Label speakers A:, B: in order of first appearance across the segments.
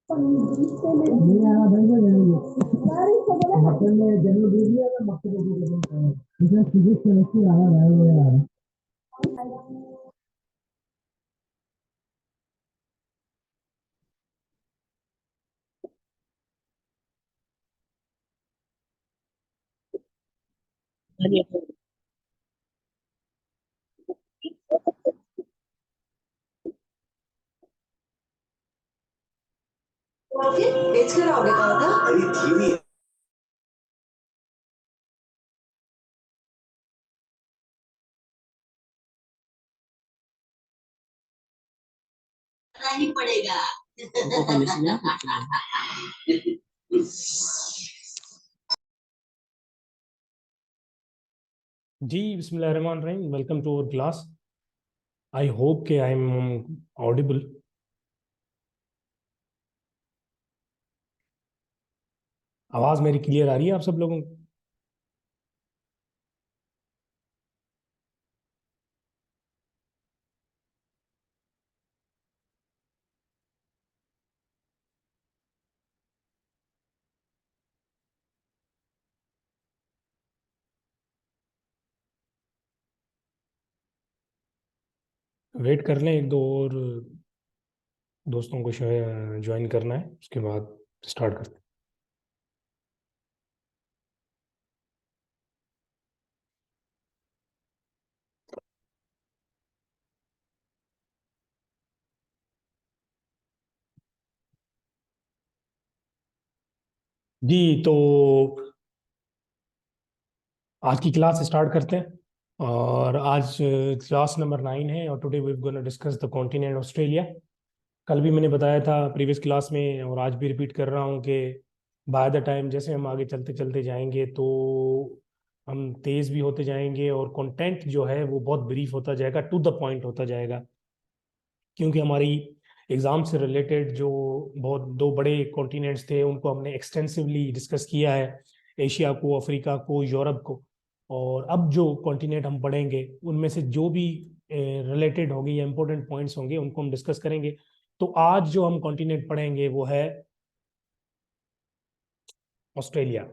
A: नहीं आना भाई को जाएंगे मक्खन में जरूर दे दिया था मक्खन को इसमें फिजिक्स केमिस्ट्री आना भाई वो यार
B: बेच कर आओगे कहा था अरे धीमी करना ही पड़ेगा वो हमेशा
C: जी बिस्मिल्लाहिर्रहमानिर्रहीम welcome to our class. I hope कि आई एम ऑडिबल। आवाज़ मेरी क्लियर आ रही है आप सब लोगों को? वेट कर लें, एक दो और दोस्तों को ज्वाइन करना है, उसके बाद स्टार्ट करते हैं। जी तो आज की क्लास स्टार्ट करते हैं। और आज क्लास नंबर 9 है और today we are gonna discuss the continent Australia. कल भी मैंने बताया था प्रीवियस क्लास में और आज भी रिपीट कर रहा हूँ कि बाय द टाइम जैसे हम आगे चलते चलते जाएंगे तो हम तेज़ भी होते जाएंगे और कंटेंट जो है वो बहुत ब्रीफ होता जाएगा, टू द पॉइंट होता जाएगा। क्योंकि हमारी एग्ज़ाम से रिलेटेड जो बहुत दो बड़े कॉन्टिनेंट्स थे उनको हमने एक्सटेंसिवली डिस्कस किया है, एशिया को, अफ्रीका को, यूरोप को। और अब जो कॉन्टिनेंट हम पढ़ेंगे उनमें से जो भी रिलेटेड होंगे या इंपॉर्टेंट पॉइंट्स होंगे उनको हम डिस्कस करेंगे। तो आज जो हम कॉन्टिनेंट पढ़ेंगे वो है ऑस्ट्रेलिया।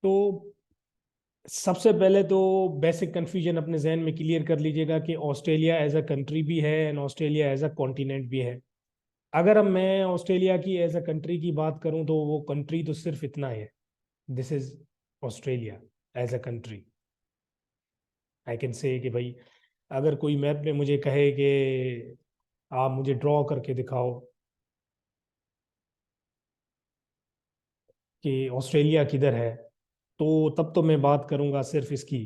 C: तो सबसे पहले तो बेसिक कंफ्यूजन अपने जहन में क्लियर कर लीजिएगा कि ऑस्ट्रेलिया एज अ कंट्री भी है and Australia as a continent भी है। अगर अब मैं ऑस्ट्रेलिया की एज अ कंट्री की बात करूं तो वो कंट्री तो सिर्फ इतना है, this is Australia as a country. I can say कि भाई अगर कोई मैप में मुझे कहे कि आप मुझे ड्रॉ करके दिखाओ कि ऑस्ट्रेलिया किधर है, तो तब तो मैं बात करूंगा सिर्फ इसकी,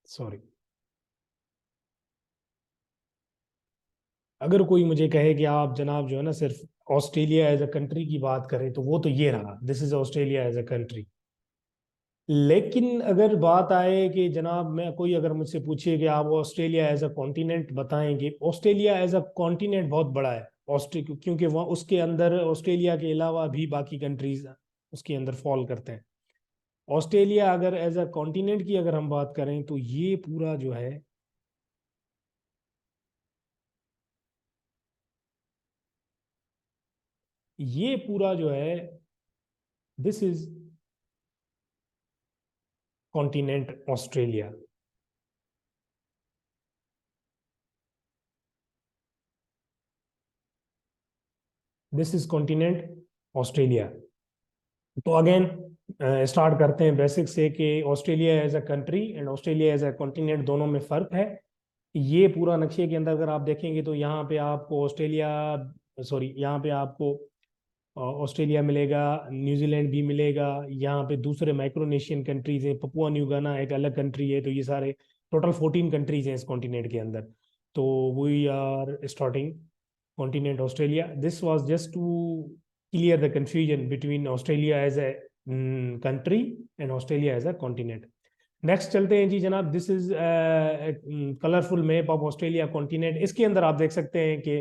C: सॉरी, अगर कोई मुझे कहे कि आप जनाब जो है ना सिर्फ ऑस्ट्रेलिया एज अ कंट्री की बात करें तो वो तो ये रहा, this is Australia as a country. लेकिन अगर बात आए कि जनाब मैं कोई अगर मुझसे पूछे कि आप ऑस्ट्रेलिया एज अ कॉन्टिनेंट बताएंगे, ऑस्ट्रेलिया एज अ कॉन्टिनेंट बहुत बड़ा है। क्योंकि वहाँ उसके अंदर ऑस्ट्रेलिया के अलावा भी बाकी कंट्रीज उसके अंदर फॉल करते हैं। ऑस्ट्रेलिया अगर एज अ कॉन्टिनेंट की अगर हम बात करें तो ये पूरा जो है, ये पूरा जो है, this is continent Australia. This is continent Australia. तो अगेन स्टार्ट करते हैं बेसिक से कि Australia as a country and Australia as a continent दोनों में फ़र्क है। ये पूरा नक्शे के अंदर अगर आप देखेंगे तो यहाँ पे आपको ऑस्ट्रेलिया, सॉरी, यहाँ पे आपको ऑस्ट्रेलिया मिलेगा, न्यूजीलैंड भी मिलेगा, यहाँ पे दूसरे माइक्रोनेशियन कंट्रीज हैं, पपुआ न्यू गिनी एक अलग कंट्री है। तो ये सारे टोटल 14 कंट्रीज हैं इस कॉन्टिनेंट के अंदर। तो we are starting continent Australia. This was just to clear the confusion between Australia as a country and Australia as a continent. Next चलते हैं जी जनाब, this is colourful map of Australia continent. इसके अंदर आप देख सकते हैं कि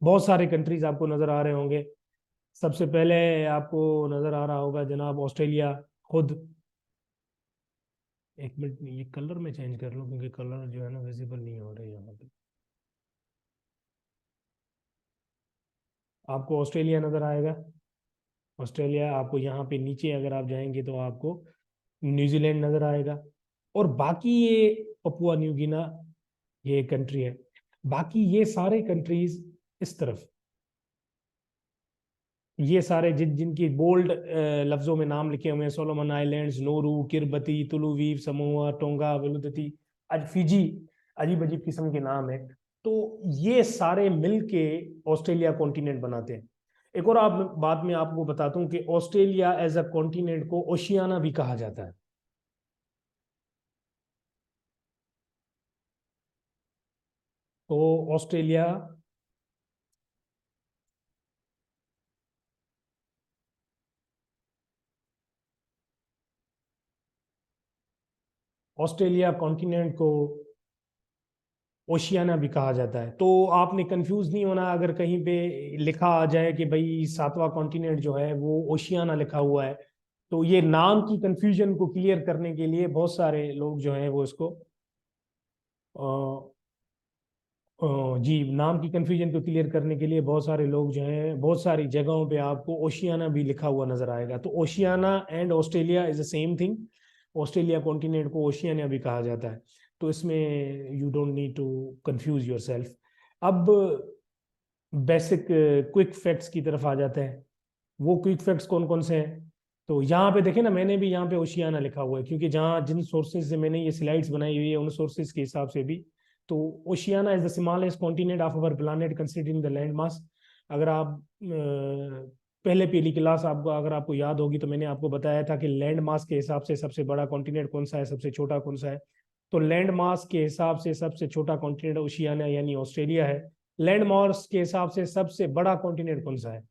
C: बहुत सारे कंट्रीज आपको नजर आ रहे होंगे। सबसे पहले आपको नजर आ रहा होगा जनाब ऑस्ट्रेलिया खुद। एक मिनट, ये कलर में चेंज कर लो क्योंकि कलर जो है ना विजिबल नहीं हो रहे यहाँ पे। आपको ऑस्ट्रेलिया नजर आएगा, ऑस्ट्रेलिया। आपको यहाँ पे नीचे अगर आप जाएंगे तो आपको न्यूजीलैंड नजर आएगा। और बाकी ये पपुआ न्यू गिना, ये कंट्री है। बाकी ये सारे कंट्रीज इस तरफ, ये सारे जिनकी बोल्ड लफ्जों में नाम लिखे हुए हैं, सोलोमन आइलैंड्स, नोरू, किरबती, तुलुवीव, समोआ, टोंगा, वेलुदती, आज फिजी, अजीब अजीब किस्म के नाम है। तो ये सारे मिलके ऑस्ट्रेलिया कॉन्टिनेंट बनाते हैं। एक और आप बात मैं आपको बताता हूँ कि ऑस्ट्रेलिया एज अ कॉन्टिनेंट को ओशियाना भी कहा जाता है। तो ऑस्ट्रेलिया, ऑस्ट्रेलिया कॉन्टिनेंट को ओशियाना भी कहा जाता है। तो आपने कंफ्यूज नहीं होना अगर कहीं पे लिखा आ जाए कि भाई सातवां कॉन्टिनेंट जो है वो ओशियाना लिखा हुआ है। तो ये नाम की कंफ्यूजन को क्लियर करने के लिए बहुत सारे लोग जो हैं वो इसको जी, नाम की कंफ्यूजन को क्लियर करने के लिए बहुत सारे लोग जो हैं, बहुत सारी जगहों पे आपको ओशियाना भी लिखा हुआ नजर आएगा। तो Oceania and Australia is the same thing. Australia continent को ओशियाना भी कहा जाता है। तो इसमें you don't need to confuse yourself. अब बेसिक क्विक फैक्ट्स की तरफ आ जाते हैं। वो क्विक फैक्ट्स कौन कौन से हैं? तो यहाँ पे देखें ना, मैंने भी यहाँ पे ओशियाना लिखा हुआ है क्योंकि जहाँ जिन सोर्सेज से मैंने ये स्लाइड्स बनाई हुई है उन सोर्सेज के हिसाब से भी। तो Oceania is the smallest continent of our planet considering the land mass. अगर आप पहले पहली क्लास आपको अगर आपको याद होगी तो मैंने आपको बताया था कि लैंड मास के हिसाब से सबसे बड़ा कॉन्टिनेंट कौन सा है, सबसे छोटा कौन सा है। तो लैंड मास के हिसाब से सबसे छोटा कॉन्टिनेंट ओशियाना यानी ऑस्ट्रेलिया है। लैंड मास के हिसाब से सबसे बड़ा कॉन्टिनेंट कौन सा है?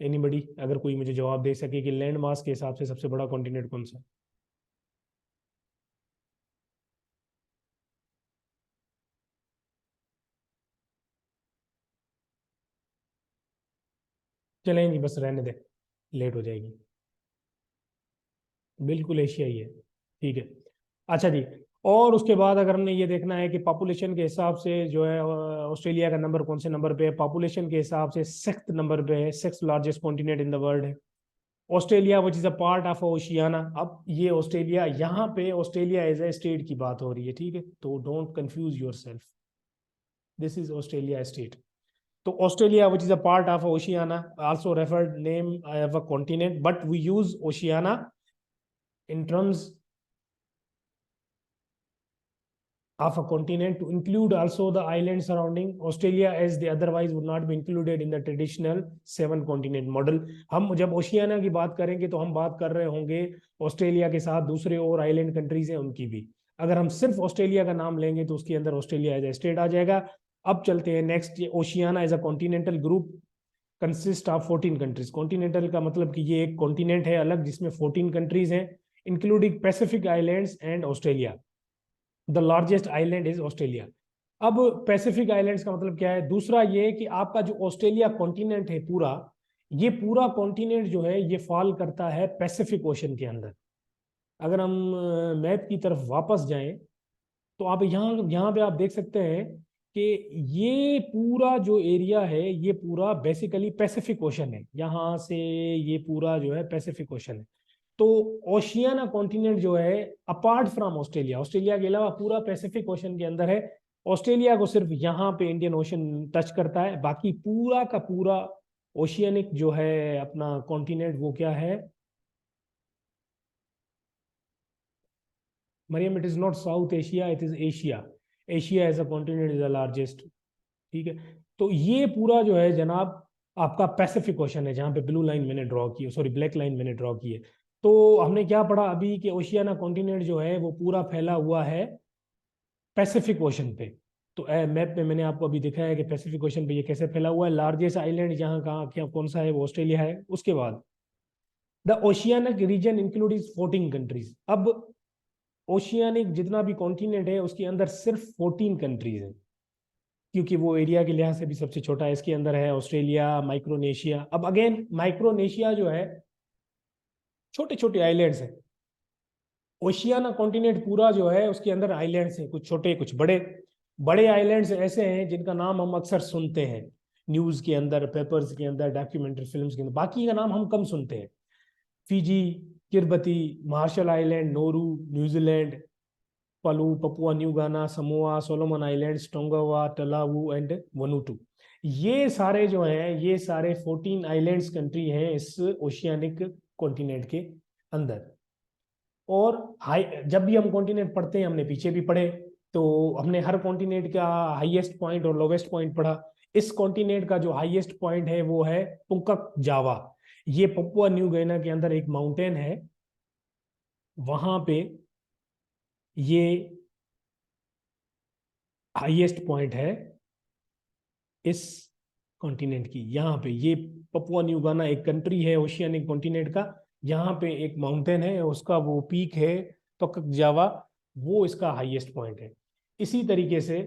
C: एनीबडी, अगर कोई मुझे जवाब दे सके कि लैंड मास के हिसाब से सबसे बड़ा कॉन्टिनेंट कौन सा है? चलें जी, बस रहने दे, लेट हो जाएगी। बिल्कुल एशिया ही है, ठीक है। अच्छा जी, और उसके बाद अगर हमने ये देखना है कि पॉपुलेशन के हिसाब से जो है ऑस्ट्रेलिया का नंबर कौन से नंबर पे है? पॉपुलेशन के हिसाब से 6th नंबर पे है, 6th largest continent in the world है Australia, which is a part of Oceania. अब ये ऑस्ट्रेलिया, यहाँ पे ऑस्ट्रेलिया एज ए स्टेट की बात हो रही है, ठीक है? तो don't confuse yourself, this is Australia state. तो Australia which is a part of Oceania, also referred name of a continent, but we use Oceania in terms of a continent to include also the islands surrounding Australia, as they otherwise would not be included in the traditional 7 continent model। हम जब Oceania की बात करेंगे तो हम बात कर रहे होंगे ऑस्ट्रेलिया के साथ दूसरे और आइलैंड कंट्रीज हैं उनकी भी। अगर हम सिर्फ ऑस्ट्रेलिया का नाम लेंगे तो उसके अंदर ऑस्ट्रेलिया एज ए स्टेट आ जाएगा। अब चलते हैं next. Oceania as a continental group consist of 14 countries. Continental का मतलब कि ये एक कॉन्टिनेंट है अलग जिसमें 14 कंट्रीज हैं, including Pacific islands and Australia. The largest island is Australia. अब पैसिफिक आइलैंड्स का मतलब क्या है? दूसरा ये कि आपका जो ऑस्ट्रेलिया कॉन्टिनेंट है पूरा, ये पूरा कॉन्टिनेंट जो है ये फॉल करता है पैसिफिक ओशन के अंदर। अगर हम मैप की तरफ वापस जाएं तो आप यहाँ यहाँ पे आप देख सकते हैं कि ये पूरा जो एरिया है ये पूरा बेसिकली पैसिफिक ओशन है। यहाँ से ये पूरा जो है पैसिफिक ओशन है। तो ओशियाना कॉन्टिनेंट जो है अपार्ट फ्रॉम ऑस्ट्रेलिया, ऑस्ट्रेलिया के अलावा पूरा पैसिफिक ओशन के अंदर है। ऑस्ट्रेलिया को सिर्फ यहाँ पे इंडियन ओशन टच करता है, बाकी पूरा का पूरा ओशियनिक जो है अपना कॉन्टिनेंट वो क्या है Maryam? It is not South Asia, it is Asia. Asia as a continent is the largest, ठीक है? तो ये पूरा जो है जनाब आपका पैसिफिक ओशन है, जहाँ पे ब्लू लाइन मैंने ड्रॉ की है, सॉरी ब्लैक लाइन मैंने ड्रॉ की है। तो हमने क्या पढ़ा अभी कि ओशियाना कॉन्टिनेंट जो है वो पूरा फैला हुआ है पैसिफिक ओशन पे। तो मैप में मैंने आपको अभी दिखाया है कि पैसिफिक ओशन पे ये कैसे फैला हुआ है। लार्जेस्ट आइलैंड यहाँ कहाँ क्या कौन सा है? वो ऑस्ट्रेलिया है। उसके बाद the Oceanic region include 14 countries. अब ओशियानिक जितना भी कॉन्टिनेंट है उसके अंदर सिर्फ 14 कंट्रीज हैं, क्योंकि वो एरिया के लिहाज से भी सबसे छोटा है। इसके अंदर है ऑस्ट्रेलिया, माइक्रोनेशिया। अब अगेन माइक्रोनेशिया जो है छोटे छोटे आइलैंड्स हैं। ओशियाना कॉन्टिनेंट पूरा जो है उसके अंदर आइलैंड्स हैं, कुछ छोटे कुछ बड़े। बड़े आइलैंड्स ऐसे हैं जिनका नाम हम अक्सर सुनते हैं, न्यूज़ के अंदर, पेपर्स के अंदर, डॉक्यूमेंट्री फिल्म्स के अंदर। बाकी का नाम हम कम सुनते हैं। Fiji, Kiribati, Marshall Island, Nauru, New Zealand, Palau, Papua New Guinea, Samoa, Solomon Islands, टोंगावा, टलावू एंड वनुटू। ये सारे जो हैं, ये सारे 14 आइलैंड्स कंट्री हैं इस ओशियानिक कॉन्टिनेंट के अंदर। और हाई, जब भी हम कॉन्टिनेंट पढ़ते हैं, हमने पीछे भी पढ़े, तो हमने हर कॉन्टिनेंट का हाईएस्ट पॉइंट और लोवेस्ट पॉइंट पढ़ा। इस कॉन्टिनेंट का जो हाईएस्ट पॉइंट है वो है पुंकक जावा। ये पपुआ न्यू गिनी के अंदर एक माउंटेन है, वहां पे ये हाईएस्ट पॉइंट है इस कॉन्टिनेंट की। यहाँ पे ये पपुआ न्यू गिनी एक कंट्री है ओशियानिक कॉन्टिनेंट का, यहाँ पे एक माउंटेन है, उसका वो पीक है पुंकक जावा, वो इसका हाईएस्ट पॉइंट है। इसी तरीके से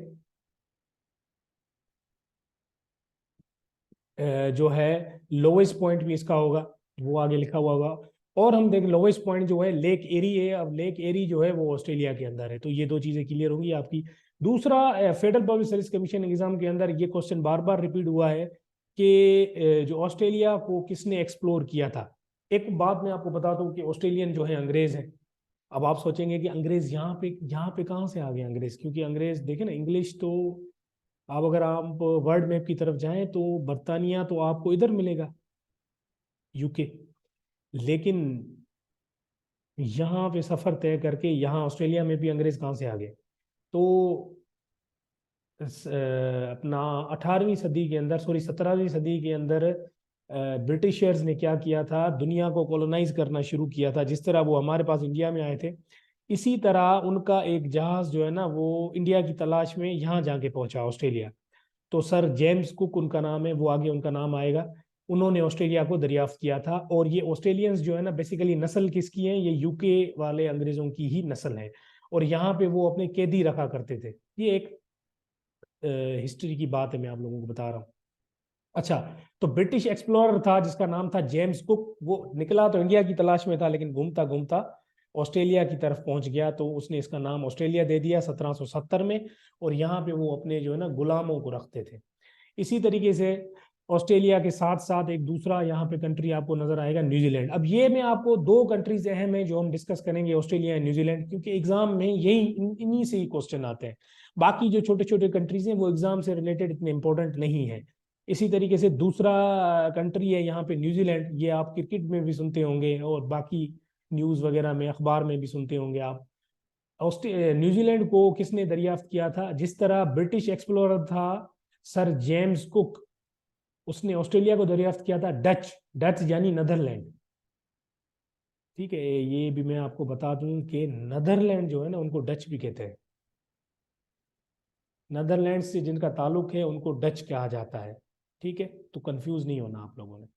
C: जो है लोवेस्ट पॉइंट भी इसका होगा, वो आगे लिखा हुआ होगा। और हम देख, लोवेस्ट पॉइंट जो है लेक एरी है। अब लेक एरी जो है वो ऑस्ट्रेलिया के अंदर है। तो ये दो चीजें क्लियर होंगी आपकी। दूसरा, federal public service commission exam के अंदर ये क्वेश्चन बार बार रिपीट हुआ है कि जो ऑस्ट्रेलिया को किसने एक्सप्लोर किया था। एक बात मैं आपको बता दूं कि ऑस्ट्रेलियन जो है अंग्रेज हैं। अब आप सोचेंगे कि अंग्रेज यहाँ पे कहाँ से आ गए अंग्रेज, क्योंकि अंग्रेज देखे ना, इंग्लिश तो अब अगर आप वर्ल्ड मैप की तरफ जाएं तो बर्तानिया तो आपको इधर मिलेगा, यूके। लेकिन यहाँ पे सफर तय करके यहाँ ऑस्ट्रेलिया में भी अंग्रेज कहाँ से आ गए। तो अपना 18वीं सदी के अंदर, सॉरी 17वीं सदी के अंदर ब्रिटिशर्स ने क्या किया था, दुनिया को कॉलोनाइज करना शुरू किया था। जिस तरह वो हमारे पास इंडिया में आए थे, इसी तरह उनका एक जहाज जो है ना, वो इंडिया की तलाश में यहाँ जाके पहुंचा ऑस्ट्रेलिया। तो सर जेम्स कुक उनका नाम है, वो आगे उनका नाम आएगा। उन्होंने ऑस्ट्रेलिया को दरियाफ्त किया था। और ये ऑस्ट्रेलियंस जो है ना, बेसिकली नस्ल किसकी है, ये यूके वाले अंग्रेजों की ही नस्ल है। और यहाँ पे वो अपने कैदी रखा करते थे। ये एक हिस्ट्री की बात है, मैं आप लोगों को बता रहा हूँ। अच्छा, तो ब्रिटिश एक्सप्लोरर था जिसका नाम था जेम्स कुक। वो निकला तो इंडिया की तलाश में था, लेकिन घूमता घूमता ऑस्ट्रेलिया की तरफ पहुंच गया, तो उसने इसका नाम ऑस्ट्रेलिया दे दिया 1770 में। और यहाँ पे वो अपने जो है ना गुलामों को रखते थे। इसी तरीके से ऑस्ट्रेलिया के साथ साथ एक दूसरा यहाँ पे कंट्री आपको नजर आएगा, न्यूजीलैंड। अब ये मैं आपको दो कंट्रीज अहम है जो हम डिस्कस करेंगे, ऑस्ट्रेलिया एंड न्यूजीलैंड, क्योंकि एग्जाम में यही इन्हीं से ही क्वेश्चन आते हैं। बाकी जो छोटे छोटे कंट्रीज हैं वो एग्जाम से रिलेटेड इतने इंपॉर्टेंट नहीं है। इसी तरीके से दूसरा कंट्री है यहाँ पे न्यूजीलैंड। ये आप क्रिकेट में भी सुनते होंगे और बाकी न्यूज वगैरह में, अखबार में भी सुनते होंगे आप। न्यूजीलैंड को किसने दरियाफ्त किया था? जिस तरह ब्रिटिश एक्सप्लोरर था सर जेम्स कुक, उसने ऑस्ट्रेलिया को दरियाफ्त किया था डच। डच यानी नदरलैंड, ठीक है। ये भी मैं आपको बता दूं कि नदरलैंड जो है ना, उनको डच भी कहते हैं। नदरलैंड से जिनका ताल्लुक है उनको डच कहा जाता है, ठीक है। तो कंफ्यूज नहीं होना आप लोगों ने।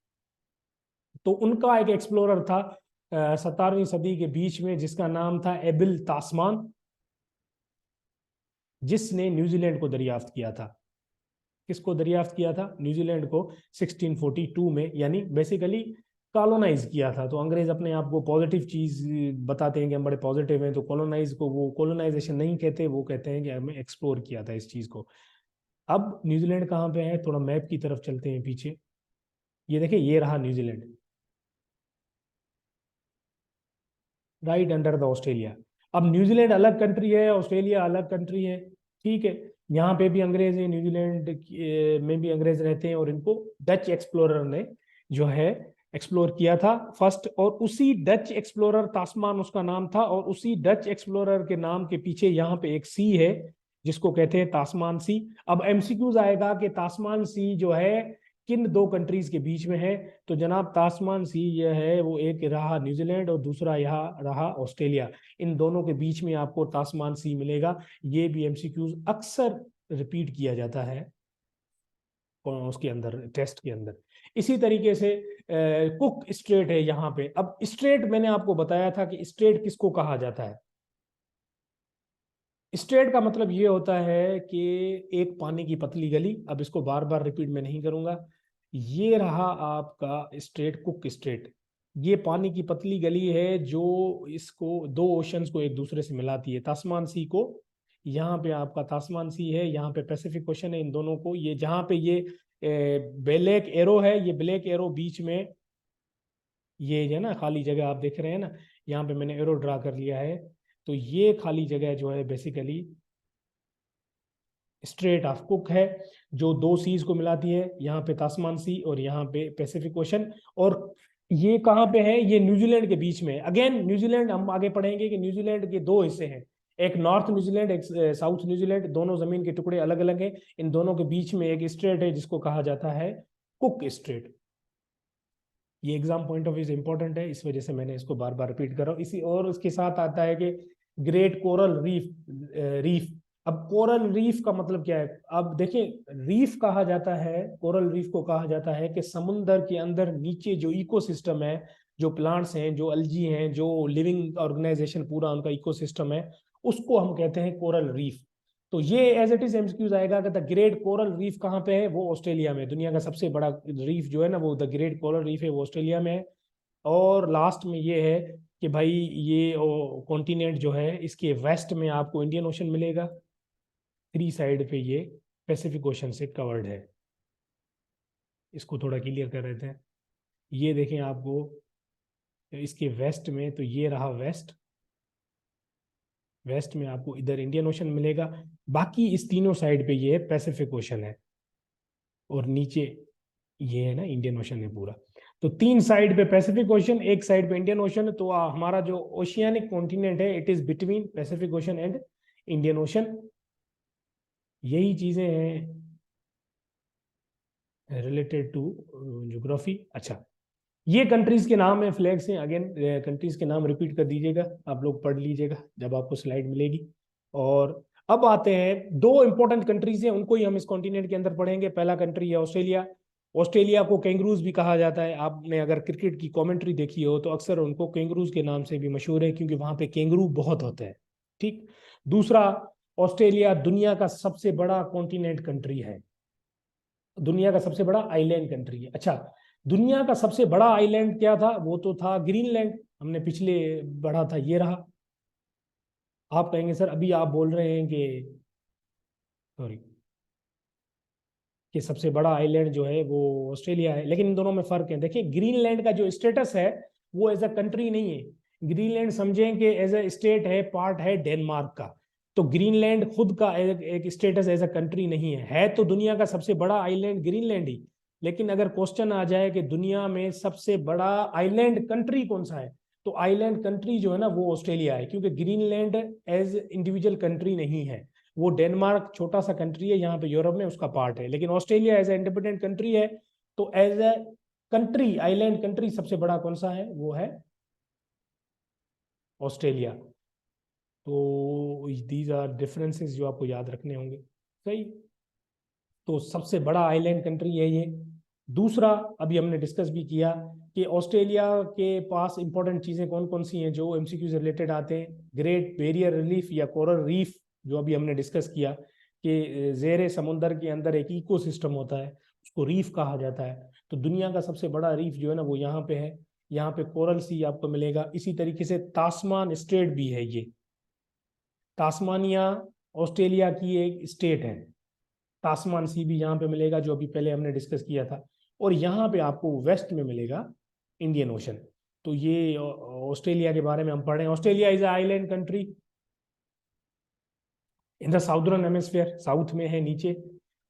C: तो उनका एक एक्सप्लोरर था 17वीं सदी के बीच में, जिसका नाम था एबिल तास्मान, जिसने न्यूजीलैंड को दरियाफ्त किया था। किसको दरियाफ्त किया था? न्यूजीलैंड को 1642 में, यानी बेसिकली कॉलोनाइज किया था। तो अंग्रेज अपने आप को पॉजिटिव चीज बताते हैं कि हम बड़े पॉजिटिव हैं, तो कॉलोनाइज को वो कॉलोनाइजेशन नहीं कहते, वो कहते हैं कि हमें एक्सप्लोर किया था इस चीज को। अब न्यूजीलैंड कहाँ पे है, थोड़ा मैप की तरफ चलते हैं पीछे। ये देखिए, ये रहा New Zealand, right under the Australia. अब न्यूजीलैंड अलग कंट्री है, ऑस्ट्रेलिया अलग कंट्री है, ठीक है। यहाँ पे भी अंग्रेज हैं, न्यूजीलैंड में भी अंग्रेज रहते हैं, और इनको डच एक्सप्लोरर ने जो है एक्सप्लोर किया था फर्स्ट। और उसी डच एक्सप्लोरर, तास्मान उसका नाम था, और उसी डच एक्सप्लोरर के नाम के पीछे यहाँ पे एक सी है जिसको कहते हैं तास्मान सी। अब एमसीक्यूज आएगा कि तास्मान सी जो है किन दो कंट्रीज के बीच में है। तो जनाब तास्मान सी यह है, वो एक रहा न्यूजीलैंड और दूसरा यहाँ रहा ऑस्ट्रेलिया। इन दोनों के बीच में आपको तास्मान सी मिलेगा। ये भी एमसीक्यूज अक्सर रिपीट किया जाता है उसके अंदर, टेस्ट के अंदर। इसी तरीके से कुक स्ट्रेट है यहाँ पे। अब स्ट्रेट मैंने आपको बताया था कि स्ट्रेट किसको कहा जाता है। स्ट्रेट का मतलब ये होता है कि एक पानी की पतली गली। अब इसको बार बार रिपीट मैं नहीं करूंगा। ये रहा आपका स्ट्रेट, कुक स्ट्रेट। ये पानी की पतली गली है जो इसको, दो ओशंस को एक दूसरे से मिलाती है। तास्मान सी को, यहाँ पे आपका तास्मान सी है, यहाँ पे पैसिफिक ओशन है। इन दोनों को, ये जहाँ पे ये ब्लैक एरो है, ये ब्लैक एरो बीच में ये है ना खाली जगह आप देख रहे हैं ना, यहाँ पे मैंने एरो ड्रा कर लिया है। तो ये खाली जगह जो है बेसिकली स्ट्रेट ऑफ कुक है, जो दो सीज को मिलाती है, यहाँ पे तास्मान सी और यहाँ पे पैसिफिक ओशन। और ये कहाँ पे है, ये न्यूजीलैंड के बीच में। अगेन न्यूजीलैंड हम आगे पढ़ेंगे कि न्यूजीलैंड के दो हिस्से हैं, एक नॉर्थ न्यूजीलैंड, एक साउथ न्यूजीलैंड, दोनों जमीन के टुकड़े अलग अलग हैं। इन दोनों के बीच में एक स्ट्रेट है जिसको कहा जाता है कुक स्ट्रेट। ये एग्जाम पॉइंट ऑफ व्यू से इंपॉर्टेंट है, इस वजह से मैंने इसको बार बार रिपीट कर रहा हूँ। इसी और उसके साथ आता है कि ग्रेट कोरल रीफ। अब कोरल रीफ का मतलब क्या है, अब देखिए रीफ कहा जाता है, कोरल रीफ को कहा जाता है कि समुद्र के अंदर नीचे जो इकोसिस्टम है, जो प्लांट्स हैं, जो अल्जी हैं, जो लिविंग ऑर्गेनाइजेशन पूरा उनका इकोसिस्टम है, उसको हम कहते हैं कोरल रीफ। तो ये एज इट इज एमसीक्यूज आएगा कि द ग्रेट कोरल रीफ कहाँ पे है, वो ऑस्ट्रेलिया में। दुनिया का सबसे बड़ा रीफ जो है ना, वो द ग्रेट कोरल रीफ है, वो ऑस्ट्रेलिया में है। और लास्ट में ये है कि भाई ये कॉन्टिनेंट जो है, इसके वेस्ट में आपको इंडियन ओशन मिलेगा, 3 साइड पे ये पैसिफिक ओशन से कवर्ड है। इसको थोड़ा क्लियर कर देते हैं। ये देखें आपको इसके वेस्ट में, तो ये रहा वेस्ट, वेस्ट में आपको इधर इंडियन ओशन मिलेगा, बाकी इस तीनों साइड पे ये पैसिफिक ओशन है, और नीचे ये है ना इंडियन ओशन है पूरा। तो 3 साइड पे पैसिफिक ओशन, एक साइड पे इंडियन ओशन। तो हमारा जो ओशियानिक कॉन्टिनेंट है, it is between Pacific ocean and Indian ocean. यही चीजें हैं रिलेटेड टू ज्योग्राफी। अच्छा, ये कंट्रीज के नाम है, फ्लैग्स हैं। अगेन कंट्रीज के नाम रिपीट कर दीजिएगा, आप लोग पढ़ लीजिएगा जब आपको स्लाइड मिलेगी। और अब आते हैं, 2 इंपॉर्टेंट कंट्रीज हैं, उनको ही हम इस कॉन्टिनेंट के अंदर पढ़ेंगे। पहला कंट्री है ऑस्ट्रेलिया। ऑस्ट्रेलिया को कैंगरूज भी कहा जाता है। आपने अगर क्रिकेट की कमेंट्री देखी हो तो अक्सर उनको कैंगरूज के नाम से भी मशहूर है, क्योंकि वहां पे कैंगरू बहुत होते हैं। ठीक। दूसरा, ऑस्ट्रेलिया दुनिया का सबसे बड़ा कॉन्टिनेंट कंट्री है, दुनिया का सबसे बड़ा आइलैंड कंट्री है। अच्छा, दुनिया का सबसे बड़ा आइलैंड क्या था, वो तो था ग्रीनलैंड, हमने पिछले बढ़ा था, ये रहा। आप कहेंगे सर अभी आप बोल रहे हैं कि सॉरी कि सबसे बड़ा आइलैंड जो है वो ऑस्ट्रेलिया है, लेकिन इन दोनों में फर्क है। देखिए ग्रीनलैंड का जो स्टेटस है वो एज अ कंट्री नहीं है। ग्रीनलैंड समझें कि एज अ स्टेट है, पार्ट है डेनमार्क का। तो ग्रीनलैंड खुद का एक स्टेटस एज अ कंट्री नहीं है तो दुनिया का सबसे बड़ा आइलैंड ग्रीनलैंड ही। लेकिन अगर क्वेश्चन आ जाए कि दुनिया में सबसे बड़ा आइलैंड कंट्री कौन सा है, तो आइलैंड कंट्री जो है ना वो ऑस्ट्रेलिया है, क्योंकि ग्रीनलैंड एज इंडिविजुअल कंट्री नहीं है। वो डेनमार्क छोटा सा कंट्री है यहाँ पे यूरोप में, उसका पार्ट है। लेकिन Australia as a independent country है। तो as a country, island country सबसे बड़ा कौन सा है, वो है ऑस्ट्रेलिया। तो दीज आर डिफरेंसेस जो आपको याद रखने होंगे। सही। तो सबसे बड़ा आइलैंड कंट्री है ये। दूसरा, अभी हमने डिस्कस भी किया कि ऑस्ट्रेलिया के पास इंपॉर्टेंट चीजें कौन कौन सी हैं जो एमसीक्यू से रिलेटेड आते हैं। ग्रेट बैरियर रिलीफ या कोरल रीफ, जो अभी हमने डिस्कस किया कि जेरे समुंदर के अंदर एक इकोसिस्टम होता है, उसको रीफ कहा जाता है। तो दुनिया का सबसे बड़ा रीफ जो है ना वो यहाँ पे है, यहाँ पे कोरल सी आपको मिलेगा। इसी तरीके से तास्मान स्टेट भी है, ये तास्मानिया ऑस्ट्रेलिया की एक स्टेट है। तास्मान सी भी यहाँ पे मिलेगा, जो अभी पहले हमने डिस्कस किया था। और यहाँ पे आपको वेस्ट में मिलेगा इंडियन ओशन। तो ये ऑस्ट्रेलिया के बारे में हम पढ़ रहे हैं। Australia is island country in the southern hemisphere, south में है नीचे,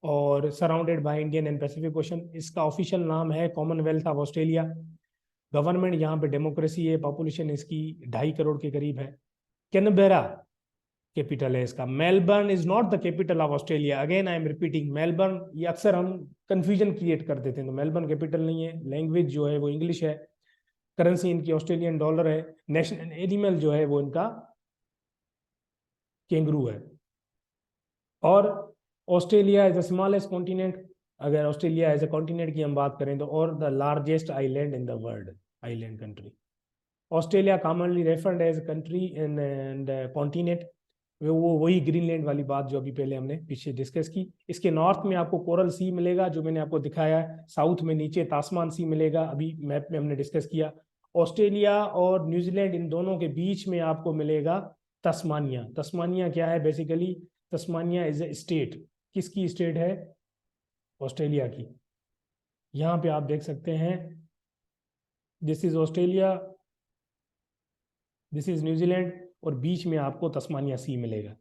C: और surrounded by Indian and Pacific ocean. इसका ऑफिशियल नाम है कॉमनवेल्थ ऑफ ऑस्ट्रेलिया। गवर्नमेंट यहाँ पे डेमोक्रेसी है। पॉपुलेशन इसकी 2.5 करोड़ के करीब है। कैनबेरा कैपिटल है इसका। Melbourne is not the capital of Australia. Again I am repeating, Melbourne, ये अक्सर हम कंफ्यूजन क्रिएट कर देते हैं। तो मेलबर्न कैपिटल नहीं है। लैंग्वेज जो है वो इंग्लिश है। करेंसी इनकी ऑस्ट्रेलियन डॉलर है। नेशनल एनिमल जो है वो इनका कैंगरू है। और Australia is the smallest continent. अगर ऑस्ट्रेलिया एज ए कॉन्टिनेंट की हम बात करें तो, और the largest island in the world, island country. Australia commonly referred as country in continent. वो वही ग्रीनलैंड वाली बात जो अभी पहले हमने पीछे डिस्कस की। इसके नॉर्थ में आपको कोरल सी मिलेगा, जो मैंने आपको दिखाया है। साउथ में नीचे तास्मान सी मिलेगा, अभी मैप में हमने डिस्कस किया। ऑस्ट्रेलिया और न्यूजीलैंड, इन दोनों के बीच में आपको मिलेगा तस्मानिया। तस्मानिया क्या है basically, Tasmania is a state. किसकी स्टेट है, ऑस्ट्रेलिया की। यहाँ पे आप देख सकते हैं, this is Australia, this is New Zealand, और बीच में आपको तस्मानिया सी मिलेगा।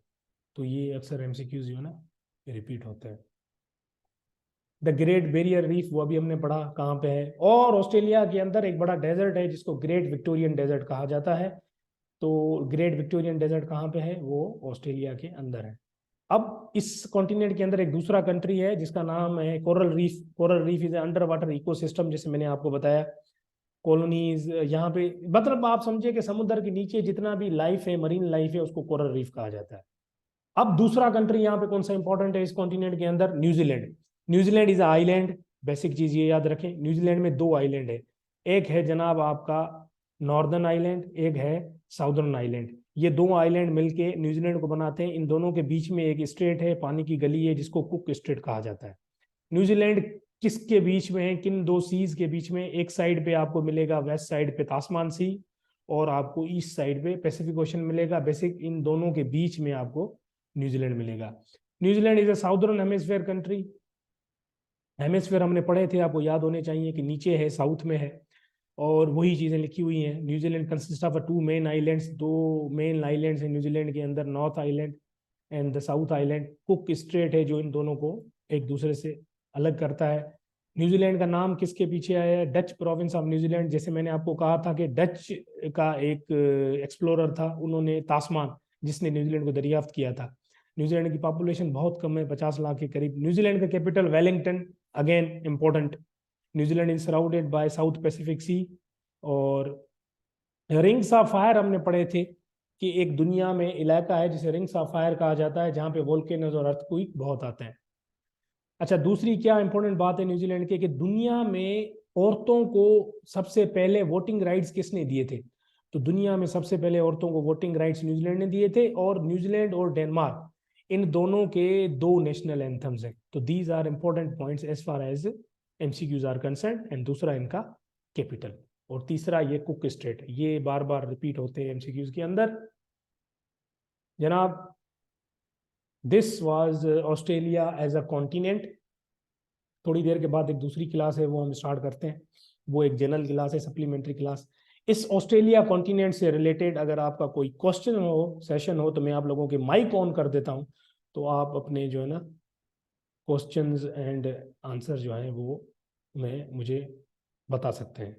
C: तो ये अक्सर एमसीक्यूज जो है ना रिपीट होते हैं। द ग्रेट बैरियर रीफ, वो अभी हमने पढ़ा कहाँ पे है। और ऑस्ट्रेलिया के अंदर एक बड़ा डेजर्ट है जिसको ग्रेट विक्टोरियन डेजर्ट कहा जाता है। तो ग्रेट विक्टोरियन डेजर्ट कहाँ पे है, वो ऑस्ट्रेलिया के अंदर है। अब इस कॉन्टिनेंट के अंदर एक दूसरा कंट्री है जिसका नाम है coral reef. Coral reef is under water ecosystem, जैसे मैंने आपको बताया। कॉलोनीज यहाँ पे, मतलब आप समझिए कि समुद्र के नीचे जितना भी लाइफ है, मरीन लाइफ है, उसको कोरल रीफ कहा जाता है। अब दूसरा कंट्री यहाँ पे कौन सा इंपॉर्टेंट है इस कॉन्टिनेंट के अंदर, New Zealand. New Zealand is island, basic चीज ये याद रखें, न्यूजीलैंड में 2 आइलैंड है। एक है जनाब आपका नॉर्दर्न आइलैंड, एक है साउदर्न आइलैंड। ये 2 आइलैंड मिलके न्यूजीलैंड को बनाते हैं। इन दोनों के बीच में एक स्ट्रेट है, पानी की गली है, जिसको कुक स्ट्रेट कहा जाता है। न्यूजीलैंड किसके बीच में है, किन 2 सीज के बीच में? एक साइड पे आपको मिलेगा वेस्ट साइड पे तास्मान सी, और आपको ईस्ट साइड पे पैसिफिक ओशन मिलेगा। बेसिक इन दोनों के बीच में आपको न्यूजीलैंड मिलेगा। New Zealand is a southern hemisphere country. Hemisphere हमने पढ़े थे, आपको याद होने चाहिए कि नीचे है, साउथ में है, और वही चीजें लिखी हुई हैं। New Zealand consist of 2 main islands, 2 main islands हैं न्यूजीलैंड के अंदर, north island and the south island. Cook straight है जो इन दोनों को एक दूसरे से अलग करता है। न्यूजीलैंड का नाम किसके पीछे आया है? Dutch province of New Zealand. जैसे मैंने आपको कहा था कि डच का एक एक्सप्लोरर था, उन्होंने तास्मान, जिसने न्यूजीलैंड को दरियाफ्त किया था। न्यूजीलैंड की पॉपुलेशन बहुत कम है, 50 लाख के करीब। न्यूजीलैंड का capital Wellington, again important. New Zealand is surrounded by south Pacific सी। और रिंग्स ऑफ फायर हमने पढ़े थे कि एक दुनिया में इलाका है जिसे रिंग्स ऑफ फायर कहा जाता है, जहां पे वोल्केनोज और अर्थक्वेक बहुत आते हैं। अच्छा, दूसरी क्या इंपॉर्टेंट बात है न्यूजीलैंड के, कि दुनिया में औरतों को सबसे पहले वोटिंग राइट्स किसने दिए थे? तो दुनिया में सबसे पहले औरतों को वोटिंग राइट्स न्यूजीलैंड ने दिए थे। और न्यूजीलैंड और डेनमार्क, इन दोनों के 2 नेशनल एंथम्स हैं। तो these are important points as far as MCQs are concern. And दूसरा इनका कैपिटल, और तीसरा ये कुक स्ट्रेट। ये बार बार रिपीट होते हैं एमसीक्यूज के अंदर जनाब। This was Australia as a continent. थोड़ी देर के बाद एक दूसरी क्लास है, वो हम स्टार्ट करते हैं। वो एक जनरल क्लास है, सप्लीमेंट्री क्लास। इस ऑस्ट्रेलिया कॉन्टिनेंट से रिलेटेड अगर आपका कोई क्वेश्चन हो, सेशन हो, तो मैं आप लोगों के माइक ऑन कर देता हूं, तो आप अपने जो है ना क्वेश्चंस एंड आंसर जो है वो मुझे बता सकते हैं।